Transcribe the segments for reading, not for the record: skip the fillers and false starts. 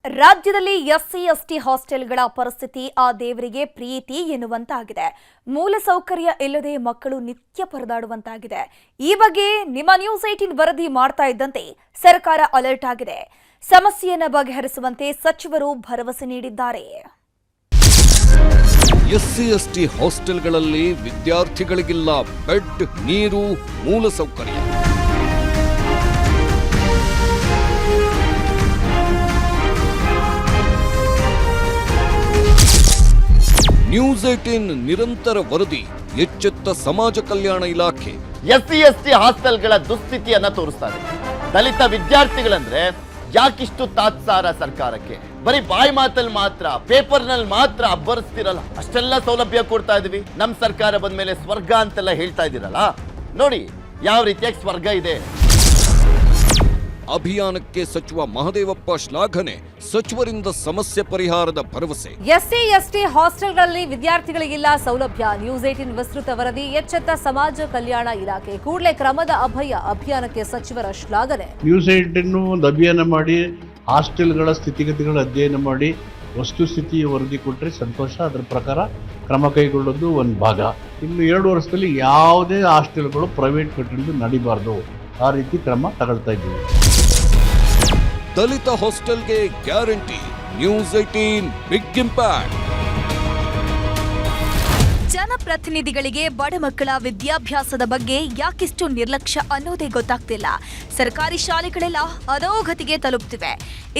ರಾಜ್ಯದಲ್ಲಿ SC ST ಹಾಸ್ಟೆಲ್ಗಳ ಪರಿಸ್ಥಿತಿ ಆ ದೇವರಿಗೆ ಪ್ರೀತಿ ಎನ್ನುವಂತಾಗಿದೆ. ಮೂಲಸೌಕರ್ಯ ಇಲ್ಲದೆ ಮಕ್ಕಳು ನಿತ್ಯ ಪರದಾಡುವಂತಾಗಿದೆ. ಈ ಬಗ್ಗೆ ನಿಮ್ಮ ನ್ಯೂಸ್ 18 ವರದಿ ಮಾಡ್ತಾ ಇದ್ದಂತೆ ಸರ್ಕಾರ ಅಲರ್ಟ್ ಆಗಿದೆ. ಸಮಸ್ಯೆಯನ್ನು ಬಗೆಹರಿಸುವಂತೆ ಸಚಿವರು ಭರವಸೆ ನೀಡಿದ್ದಾರೆ. ಎಸ್ಸಿ ಎಸ್ಟಿ ಹಾಸ್ಟೆಲ್ಗಳಲ್ಲಿ ವಿದ್ಯಾರ್ಥಿಗಳಿಗಿಲ್ಲ ಬೆಡ್, ನೀರು, ಮೂಲಸೌಕರ್ಯ. ನ್ಯೂಸ್ 18 ನಿರಂತರ ವರದಿ, ಎಚ್ಚೆತ್ತ ಸಮಾಜ ಕಲ್ಯಾಣ ಇಲಾಖೆ. ಎಸ್ಸಿ ಎಸ್ಟಿ ಹಾಸ್ಟೆಲ್ಗಳ ದುಸ್ಥಿತಿಯನ್ನ ತೋರಿಸ್ತಾ ಇದೆ. ದಲಿತ ವಿದ್ಯಾರ್ಥಿಗಳಂದ್ರೆ ಯಾಕಿಷ್ಟು ತಾತ್ಸಾರ ಸರ್ಕಾರಕ್ಕೆ? ಬರೀ ಬಾಯಿ ಮಾತಲ್ಲಿ ಮಾತ್ರ, ಪೇಪರ್ನಲ್ಲಿ ಮಾತ್ರ ಅಬ್ಬರಿಸ್ತಿರಲ್ಲ. ಅಷ್ಟೆಲ್ಲ ಸೌಲಭ್ಯ ಕೊಡ್ತಾ ಇದೀವಿ. ನಮ್ ಸರ್ಕಾರ ಬಂದ್ಮೇಲೆ ಸ್ವರ್ಗ ಅಂತೆಲ್ಲ ಹೇಳ್ತಾ ಇದೀರಲ್ಲ, ನೋಡಿ ಯಾವ ರೀತಿಯಾಗಿ ಸ್ವರ್ಗ ಇದೆ. ಅಭಿಯಾನಕ್ಕೆ ಸಚಿವ ಮಹದೇವಪ್ಪ ಶ್ಲಾಘನೆ, ಸಚಿವರಿಂದ ಸಮಸ್ಯೆ ಪರಿಹಾರದ ಭರವಸೆ. ಎಸ್ಸಿ ಎಸ್ಟಿ ಹಾಸ್ಟೆಲ್ಗಳಲ್ಲಿ ವಿದ್ಯಾರ್ಥಿಗಳಿಗಿಲ್ಲ ಸೌಲಭ್ಯ. ನ್ಯೂಸ್ 18 ವಿಸ್ತೃತ ವರದಿ, ಎಚ್ಚೆತ್ತ ಸಮಾಜ ಕಲ್ಯಾಣ ಇಲಾಖೆ. ಕೂಡಲೇ ಕ್ರಮದ ಅಭಿಯಾನಕ್ಕೆ ಸಚಿವರ ಶ್ಲಾಘನೆ. ನ್ಯೂಸ್ 18 ಒಂದು ಅಭಿಯಾನ ಮಾಡಿ ಹಾಸ್ಟೆಲ್ಗಳ ಸ್ಥಿತಿಗತಿಗಳ ಅಧ್ಯಯನ ಮಾಡಿ ವಸ್ತುಸ್ಥಿತಿ ವರದಿ ಕೊಟ್ಟರೆ ಸಂತೋಷ. ಅದರ ಪ್ರಕಾರ ಕ್ರಮ ಕೈಗೊಳ್ಳೋದು ಒಂದು ಭಾಗ. ಇನ್ನು 2 ವರ್ಷದಲ್ಲಿ ಯಾವುದೇ ಹಾಸ್ಟೆಲ್ಗಳು ಪ್ರೈವೇಟ್ ಕಟ್ಟಡದಲ್ಲಿ ನಡೀಬಾರ್ದು, ಆ ರೀತಿ ಕ್ರಮ ತಗೊಳ್ತಾ ಇದ್ದೀವಿ. ದಲಿತ ಹಾಸ್ಟೆಲ್ಗೆ ಗ್ಯಾರಂಟಿ. News 18 big impact. ಜನಪ್ರತಿನಿಧಿಗಳಿಗೆ ಬಡ ಮಕ್ಕಳ ವಿದ್ಯಾಭ್ಯಾಸದ ಬಗ್ಗೆ ಯಾಕಿಷ್ಟು ನಿರ್ಲಕ್ಷ್ಯ ಅನ್ನೋದೇ ಗೊತ್ತಾಗ್ತಿಲ್ಲ. ಸರ್ಕಾರಿ ಶಾಲೆಗಳೆಲ್ಲ ಅಧೋಗತಿಗೆ ತಲುಪ್ತಿವೆ.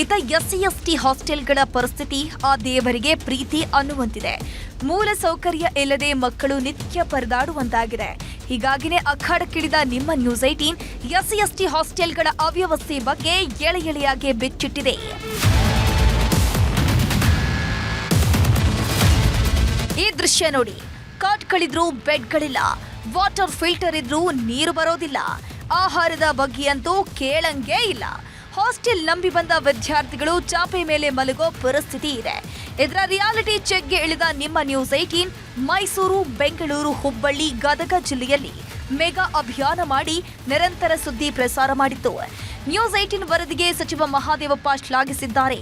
ಇತ ಎಸ್ಸಿ ಎಸ್ಟಿ ಹಾಸ್ಟೆಲ್ಗಳ ಪರಿಸ್ಥಿತಿ ಆ ದೇವರಿಗೆ ಪ್ರೀತಿ ಅನ್ನುವಂತಿದೆ. ಮೂಲ ಸೌಕರ್ಯ ಇಲ್ಲದೆ ಮಕ್ಕಳು ನಿತ್ಯ ಪರದಾಡುವಂತಾಗಿದೆ. ಹೀಗಾಗಿನೇ ಅಖಾಡಕ್ಕಿಳಿದ ನಿಮ್ಮ ನ್ಯೂಸ್ 18 ಎಸ್ಸಿ ಎಸ್ಟಿ ಹಾಸ್ಟೆಲ್ಗಳ ಅವ್ಯವಸ್ಥೆ ಬಗ್ಗೆ ಎಳೆಯಾಗಿ ಬಿಚ್ಚಿಟ್ಟಿದೆ. ಈ ದೃಶ್ಯ ನೋಡಿ. ಕಾಟ್ಗಳಿದ್ರೂ ಬೆಡ್ಗಳಿಲ್ಲ, ವಾಟರ್ ಫಿಲ್ಟರ್ ಇದ್ರೂ ನೀರು ಬರೋದಿಲ್ಲ, ಆಹಾರದ ಬಗ್ಗೆಯಂತೂ ಕೇಳಂಗೇ ಇಲ್ಲ. ಹಾಸ್ಟೆಲ್ ನಂಬಿ ಬಂದ ವಿದ್ಯಾರ್ಥಿಗಳು ಚಾಪೆ ಮೇಲೆ ಮಲಗೋ ಪರಿಸ್ಥಿತಿ ಇದೆ. ಇದರ ರಿಯಾಲಿಟಿ ಚೆಕ್ಗೆ ಇಳಿದ ನಿಮ್ಮ ನ್ಯೂಸ್ 18 ಮೈಸೂರು, ಬೆಂಗಳೂರು, ಹುಬ್ಬಳ್ಳಿ, ಗದಗ ಜಿಲ್ಲೆಯಲ್ಲಿ ಮೆಗಾ ಅಭಿಯಾನ ಮಾಡಿ ನಿರಂತರ ಸುದ್ದಿ ಪ್ರಸಾರ ಮಾಡಿತ್ತು. ನ್ಯೂಸ್ 18 ವರದಿಗೆ ಸಚಿವ ಮಹದೇವಪ್ಪ ಶ್ಲಾಘಿಸಿದ್ದಾರೆ.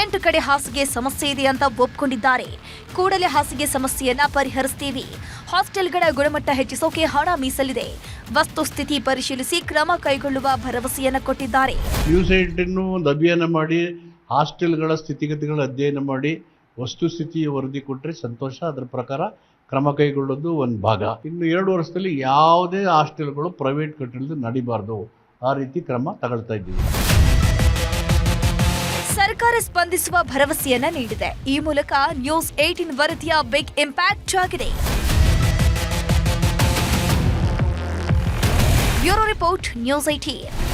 8 ಕಡೆ ಹಾಸಿಗೆ ಸಮಸ್ಯೆ ಇದೆ ಅಂತ ಒಪ್ಪಿಕೊಂಡಿದ್ದಾರೆ. ಕೂಡಲೇ ಹಾಸಿಗೆ ಸಮಸ್ಯೆಯನ್ನ ಪರಿಹರಿಸ್ತೀವಿ. ಹಾಸ್ಟೆಲ್ಗಳ ಗುಣಮಟ್ಟ ಹೆಚ್ಚಿಸೋಕೆ ಹಣ ಮೀಸಲಿದೆ. ವಸ್ತುಸ್ಥಿತಿ ಪರಿಶೀಲಿಸಿ ಕ್ರಮ ಕೈಗೊಳ್ಳುವ ಭರವಸೆಯನ್ನು ಕೊಟ್ಟಿದ್ದಾರೆ. ನ್ಯೂಸ್ 18 ಒಂದು ಅಭಿಯಾನ ಮಾಡಿ ಹಾಸ್ಟೆಲ್ಗಳ ಸ್ಥಿತಿಗತಿಗಳ ಅಧ್ಯಯನ ಮಾಡಿ ವಸ್ತುಸ್ಥಿತಿ ವರದಿ ಕೊಟ್ಟರೆ ಸಂತೋಷ. ಅದರ ಪ್ರಕಾರ ಕ್ರಮ ಕೈಗೊಳ್ಳೋದು ಒಂದು ಭಾಗ. ಇನ್ನು 2 ವರ್ಷದಲ್ಲಿ ಯಾವುದೇ ಹಾಸ್ಟೆಲ್ಗಳು ಪ್ರೈವೇಟ್ ಕಟ್ಟಡದಲ್ಲಿ ನಡೀಬಾರ್ದು, ಆ ರೀತಿ ಕ್ರಮ ತಗೊಳ್ತಾ ಇದ್ದೀವಿ. ಸರ್ಕಾರ ಸ್ಪಂದಿಸುವ ಭರವಸೆಯನ್ನ ನೀಡಿದೆ. ಈ ಮೂಲಕ ನ್ಯೂಸ್ 18 ವರದಿಯ ಬಿಗ್ ಇಂಪ್ಯಾಕ್ಟ್ ಆಗಿದೆ. Bureau report, news 18.